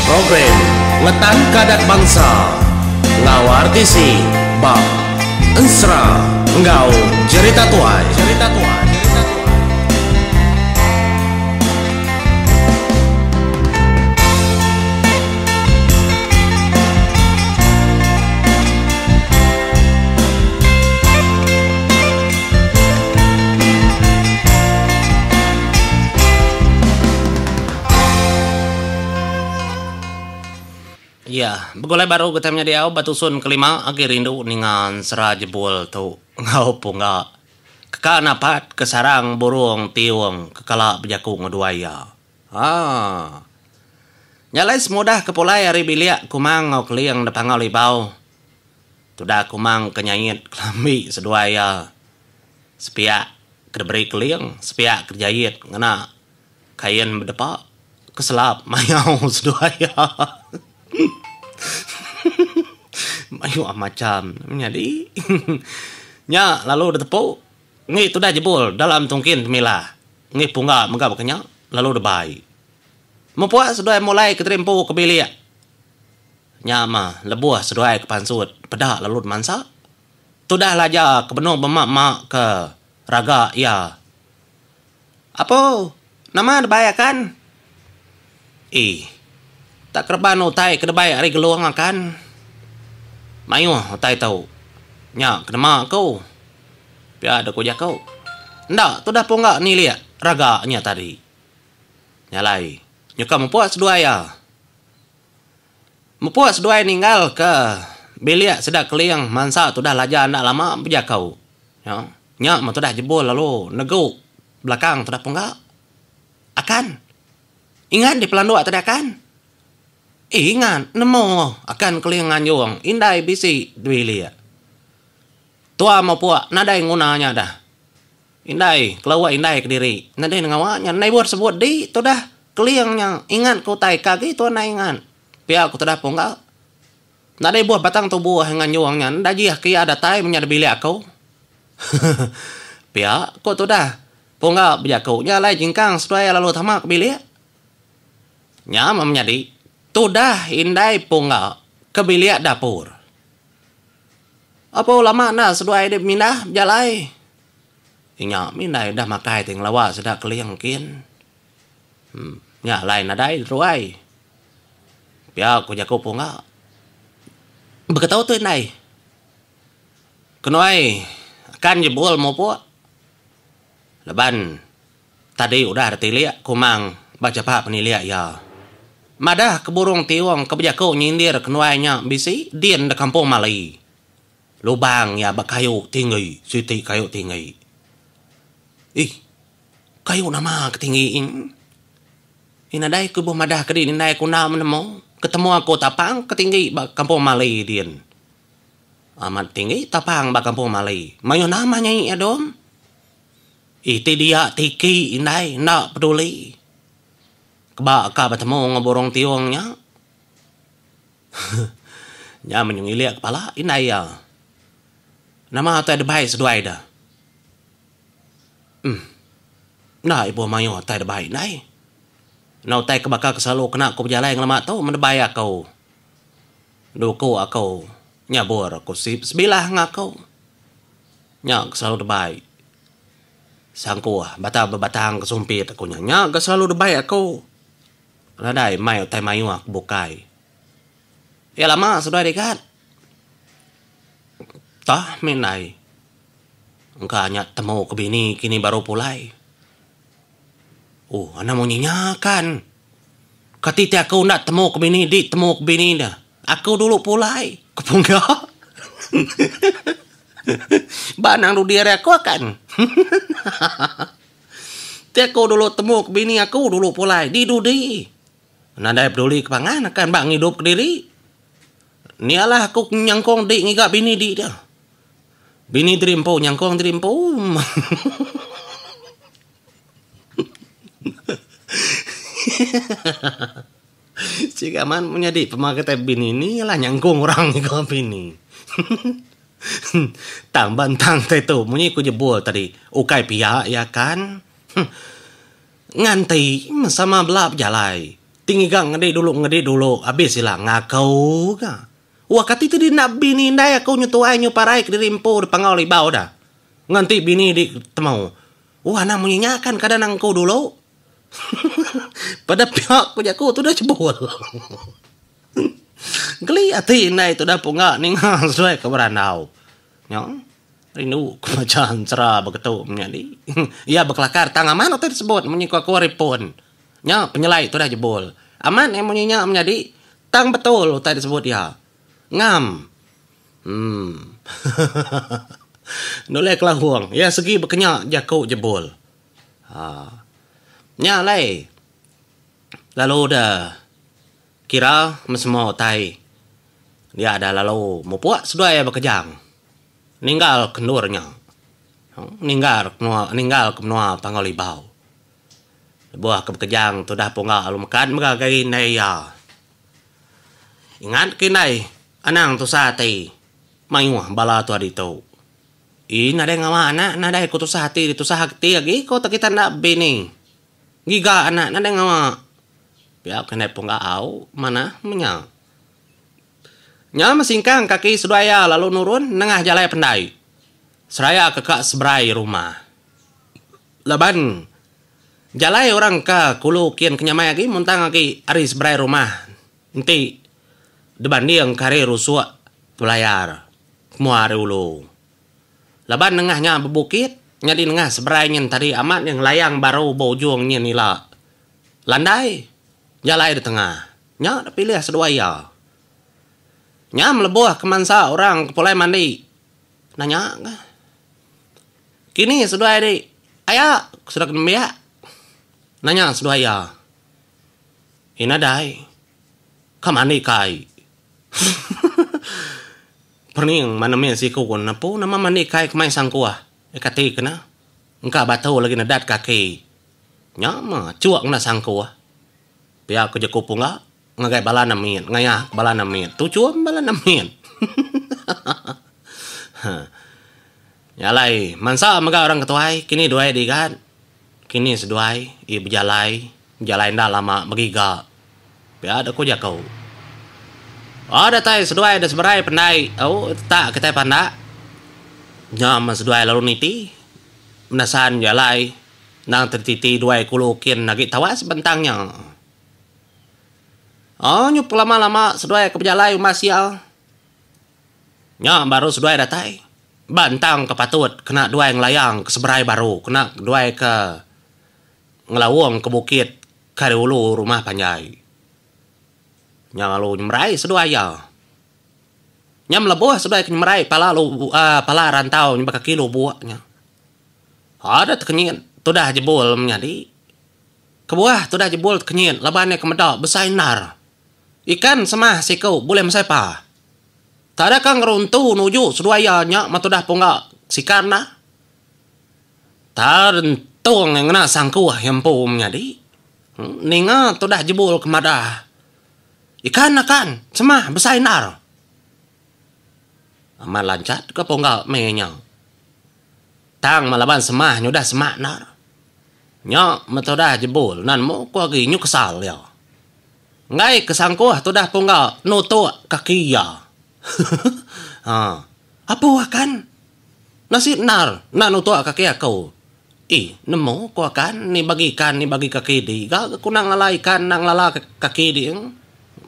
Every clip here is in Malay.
Program Ngetan Kadak Bangsa Ngawartisi Bab Ensra Ngau Cerita Tuai Ya, begolai baru ketemnya dia batusun kelima akhir rindu ningan sera jebol tu ngau punga. Keka napat kesarang burung tiung kekala bejaku ngeduaya. Nyalai semudah kepulai hari bilia kumang ngau keliang depan ngau libau. Tudah kumang kenyanyit kelambi seduaya. Sepiak kedeberi keliang, sepiak kerjayit ngena kain bedepak keselap mayau seduaya. Mayu macam jadi nya lalu detepuk ngi tu dah jebul dalam tungkin milah ngi punga mengga bekenya lalu debai mempuak sedoi mulai keterimpu ke bilik nya mah lebuh sedoi ke pansut pedak lalu mansa tu dah laja ke benung bemak-mak ke raga ya apa nama debai kan tak kerban utai kedebai hari geluang akan mayu utai tahu nya kenema kau pia ada kujak kau ndak tu dah ponggak ni liat raganya tadi nyalai nyuka mempuas sedua ya mempuas sedua ninggal ke bilik sedak keliang mansa tu dah laja ndak lama bejak kau ya nya mah tu dah jebol lalu nego belakang tu dah ponggak akan ingat di pelanduk tadi akan ingat nemo akan kelingan yuang indai bisi duilia tua mau puak nadai ngunanya dah indai keluar indai ke diri nadai ngawanya nai buat sebut di tu dah keliangnya ingat ku tai kaki tu na ingat pia aku dah ponggak nadai buat batang tubuh dengan yuangnya nda jiah kia ada tai menyad bilik aku pia ku tu dah ponggak bejaku nya lai jingkang supaya lalu tamak bilik nya menyadi tudah indai punga ke bilik dapur. Apa lama na sedua ide mindah jalai. Inya mindah dah makai ting lawa sedak keliang kin. Nya lain nadai ruai. Pia ku jaku punga. Beketau tu indai. Kenoi kan jebol mau puak. Leban tadi udah artilia kumang baca pa penilia ya. Madah keburung tiwang kebejaku nyindir kenuainya bisi dien de kampung Malai. Lubang ya bak kayu tinggi, siti kayu tinggi. Kayu nama ketinggiin. Inadai kubuh madah kedin indai kuna menemu. Ketemu aku tapang ketinggi bak kampung Malai dien. Amat tinggi tapang bak kampung Malai. Mayo namanya ya dom. Iti dia tiki indai nak peduli. Keba ka bertemu ngoborong tiongnya. Nya menyungilia kepala inai ya. Nama tu ada baik seduai dah. Nah ibu mayu tu ada baik nai. Nau tai kebaka kesalalu kena aku berjalan yang lama tu mendebay aku. Duku aku nyabur aku sebilah ngakau. Nya kesalalu debay. Sangku batang kesumpit aku nya kesalalu debay aku. Radai mai tai mayu ak bukai. Ya lama sudah dekat. Tah menai. Engkanya temu ke bini kini baru pulai. Ana mau nyanyakan. Katiti aku nak temu ke bini di temu ke bini dah. Aku dulu pulai. Kepungga. Banang du diri aku akan. Ti aku dulu temu ke bini aku dulu pulai di dudi. Nadai peduli kepangan akan bang hidup ke diri. Nialah aku nyangkong di ngigak bini di dah. Bini terimpu nyangkong terimpu. Jika man menjadi pemakai bini ni lah nyangkong orang ngigak bini. Tang bantang tu munyi ku jebol tadi. Ukai pihak ya kan. Nganti sama belap jalai. Tinggi gang ngedi dulu. Habis sila ngakau ka. Wah kati itu di nak bini ndai aku nyutuai nyuparai ke dirimpo di pangau libau dah. Nganti bini di temau. Wah nak menyenyakan kadang kau dulu. Pada pihak pujaku tu dah jebol. Geli hati nai tu dah punga ningal suai ke berandau. Nyong. Rindu kemacaan cerah begitu menjadi. Ia berkelakar tangaman atau disebut menyikwa kuaripun. Nya penyelai itu dah jebol. Aman yang munyinya menjadi tang betul tadi disebut dia. Ngam. Nolek lah huang. Ya segi berkenyak jakau jebol. Nya lai. Lalu dah kira semua tai. Dia ada lalu mau puak sudah ya berkejang. Ninggal kendurnya. Ninggal kenua pangolibau. Buah kebekejang tu dah punga lu makan magagai nai ya. Ingat kinai anang tu sate. Mayuah bala tu adito. Nada ngama anak nada ku tu sate tu sahakti lagi ko tak kita nak bini. Giga anak nada ngama. Biar kenai punga au mana menya. Nya masingkang kaki sudaya lalu nurun nengah jalai pendai. Seraya kekak seberai rumah. Laban jalai orang ka kulu kian kenyamai lagi muntang lagi aris seberai rumah. Nanti depan dia kare rusuk belayar. Muar ulu. Laban nengahnya bebukit. Nyadi nengah seberai nyen tadi amat yang layang baru bojong nyen nila. Landai. Jalai di tengah. Nya pilih seduaya. Nya melebuh kemansa orang kepulai mandi. Nanya. Kini sudah adik. Ayah sudah kena nanya sudah ayah. Inadai. Kamani kai. Perning mana men si kau na po nama mani kai kemai sangkua. Kati kena. Engkau batau lagi nadat kaki. Nya mah cuak na sangkua. Biar aku jago punga. Ngagai bala namin. Ngaya bala namin. Tujuan bala namin. Yalai. Mansa maga orang ketuai. Kini duai digat. Kini seduai. Berjalai. Berjalai dah lama. Begiga. Biar ada ku jakau. Ada tay seduai ada seberai pandai. Oh tak kita pandak. Nyam seduai lalu niti. Menasan jalai. Nang tertiti duai kulukin. Nagi tawas bentangnya. Oh nyup lama-lama seduai ke berjalai umasyal. Nya baru seduai datai. Bantang kepatut. Kena duai ngelayang ke seberai baru. Kena duai ke ngelawang ke bukit. Kari ulu rumah panjai. Nya lalu nyemerai seduai ya. Nya melebuh seduai ke nyemerai. Pala rantau nyebaka kilo buahnya. Ada tekenyin. Tudah jebol menjadi. Kebuah tudah jebol tekenyin. Labannya kemedak besainar. Ikan semah sikau boleh mesapa. Tak ada kang runtu nuju seduayanya matudah punga sikarna. Tarentung yang na sangkuah yang pum jadi. Ninga tudah jebol kemada. Ikan akan semah besainar. Aman lancat ke punga menya. Tang malaban semah nyudah semaknar. Nya matudah jebol nan mo ku lagi nyu kesal ya. Ngai kesangkuh tu dah pungal nutu kaki ya. Apa akan? Nasi nar nutu kaki aku. Nemu ku akan ni bagikan ni bagi kaki di. Gak aku nang lalaikan nang lala kaki di.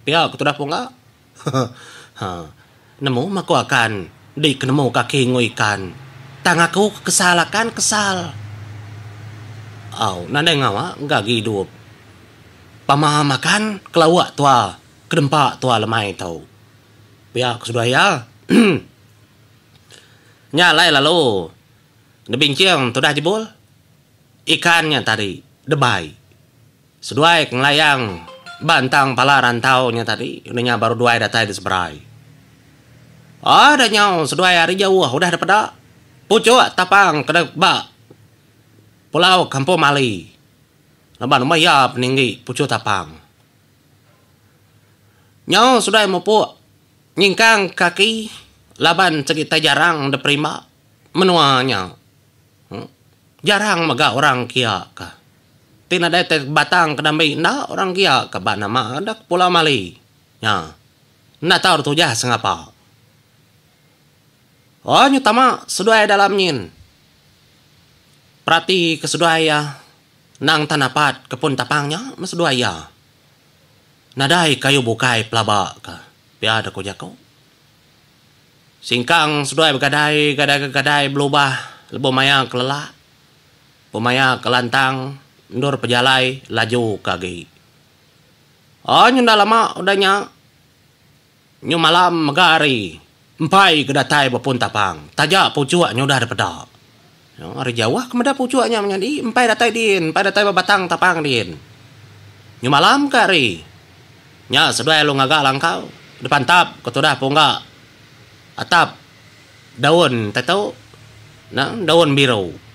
Pia aku tu dah pungal. Nemu maku akan di kenemu kaki nguikan. Tang aku kesalakan kesal. Nanda ngawa gak hidup. Pamamakan kelawak tua. Kedempak tua lemai tau. Biar sudah ya. Nyalai lalu. Nebincang tu dah jebol. Ikannya tadi. Debai. Seduai ngelayang. Bantang pala rantaunya tadi. Unanya baru duai datai di seberai. Ada nyau. Seduai hari jauh. Udah dapat dak. Pucuk tapang. Kedek bak. Pulau Kampung Mali. Laban umaya peninggi pucuk tapang. Nyau sudah mupuk. Nyingkang kaki. Laban cerita jarang deprima. Menuanya. Jarang maga orang kia ka. tina dai te batang kedambi na orang kia ke ba nama ada Pulau Mali. Ya. Na tahu tu jah sengapa. Oh nyutama sudah dalam nyin. Perhati kesudah nang tanapat kepun tapangnya masudua ya. Nadai kayu bukai pelaba ka. Biada ko jako. Singkang sudah gadai berubah lebo maya kelelak. Pemaya kelantang ndur pejalai laju kagi. Oh nyunda lama udahnya. Nyu malam megari. Empai kedatai bapun tapang. Tajak pucuak nyudah daripada. Hari Jawa kemada pucuaknya menjadi empai datai din. Empai datai babatang tapang din. Nyu malam kari. Nya sedai lu ngagak langkau. Depan tap ketudah punggak. Atap. Daun tahu. Nah daun biru.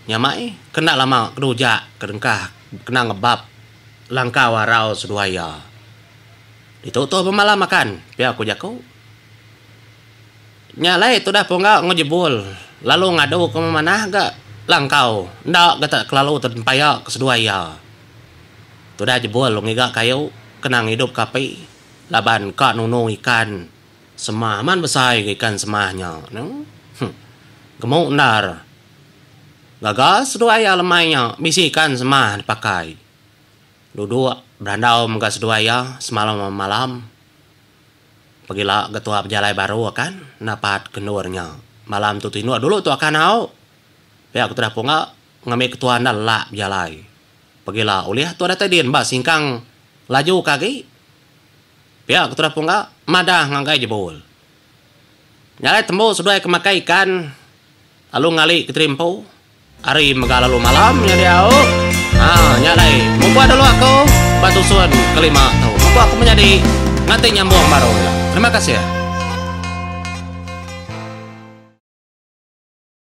Nyamai kena lama kedujak kedengkah kena ngebab langkah warau seduaya. Ditutup pemalam makan pihak aku jako. Nyalai tu dah ponggak ngejebul lalu ngadu ke mana gak langkau ndak gata kelalu terpaya ke seduaya. Tu dah jebul ngigak kayu kenang hidup kapi laban ka nunu ikan semaman besar ikan semahnya. Gemuk nar. Gagal seduaya lemainya bisikan semah dipakai. Duduk berandau mengga seduaya semalam malam. Pergilah ketua pejalai baru akan dapat kendurnya. Malam tu tinu dulu tu akan au. Pihak ketua punga ngambil ketua nalak pejalai. Pergilah uliah tu ada tadin mbak singkang laju kaki. Pihak ketua punga madah ngangkai jebol. Nyalai tembu seduaya kemakai ikan. Lalu ngali keterimpu. Hari megala lalu malam nyari au. Nyalai. Mumpah dulu aku batu suan kelima tahu. Mumpah aku menjadi nanti nyambung baru. Terima kasih ya.